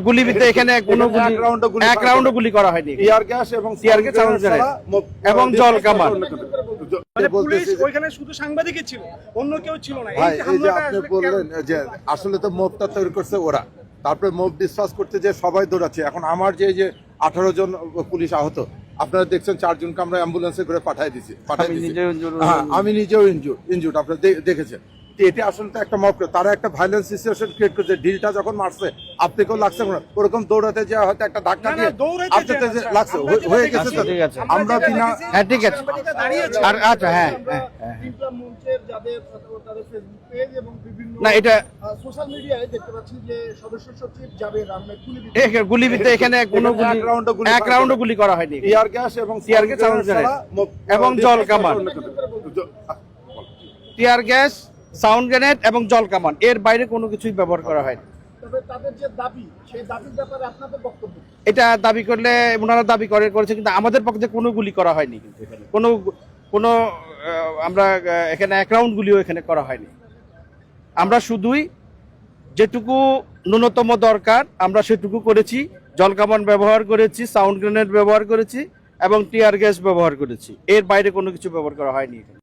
গুলিবিদ্ধ এখানে কোনো এক রাউন্ডও গুলি করা হয়নি। টিয়ার গ্যাস এবং এবং জল কামান। মানে পুলিশ ওইখানে শুধু সাংবাদিকই ছিল, অন্য কেউ ছিল না। ভাই এই যে আপনি বললেন যে আসলে তো মবটা তৈরি করছে ওরা, তারপরে মব ডিসপাস করতে যে সবাই দৌড়াচ্ছে। এখন আমার যে 18 জন পুলিশ আহত, আপনারা দেখছেন 4 জনকে আমরা অ্যাম্বুলেন্সে করে পাঠিয়ে দিছি। হ্যাঁ, আমি নিজেও ইনজুর্ড আপনারা দেখেছেন। এটা আসলে তো একটা মব, তারা একটা ভায়োলেন্স সিচুয়েশন ক্রিয়েট করছে। ঢিলটা যখন মারছে আপনাকেও লাগছে না, ওরকম দৌড়াতে যে হয়তো একটা ধাক্কা দিয়ে আপনাদের লাগছে হয়ে গেছে। তো আমরা বিনা হ্যাঁ ঠিক আছে আর আচ্ছা হ্যাঁ না এটা সোশ্যাল মিডিয়ায় দেখতে পাচ্ছি যে সদস্য সচিব জাবের আহমেদ গুলিবিদ্ধ এখানে কোনো এক রাউন্ডও গুলি করা হয়নি। টিয়ার গ্যাস এবং জল কামান। টিয়ার গ্যাস, সাউন্ড গ্রেনেড এবং জল কামান, এর বাইরে কোনো কিছুই ব্যবহার করা হয়নি। তবে তাদের যে দাবি, সেই দাবির ব্যাপারে আপনাদের বক্তব্য? এটা দাবি করলে ওনারা দাবি করেছে, কিন্তু আমাদের পক্ষে কোনো গুলি করা হয়নি। কিন্তু এখানে কোনো আমরা এখানে এক রাউন্ড গুলিও এখানে করা হয়নি। আমরা শুধুই যেটুকু ন্যূনতম দরকার আমরা সেটুকু করেছি। জল কামান ব্যবহার করেছি, সাউন্ড গ্রেনেড ব্যবহার করেছি এবং টিয়ার গ্যাস ব্যবহার করেছি। এর বাইরে কোনো কিছু ব্যবহার করা হয়নি এখানে।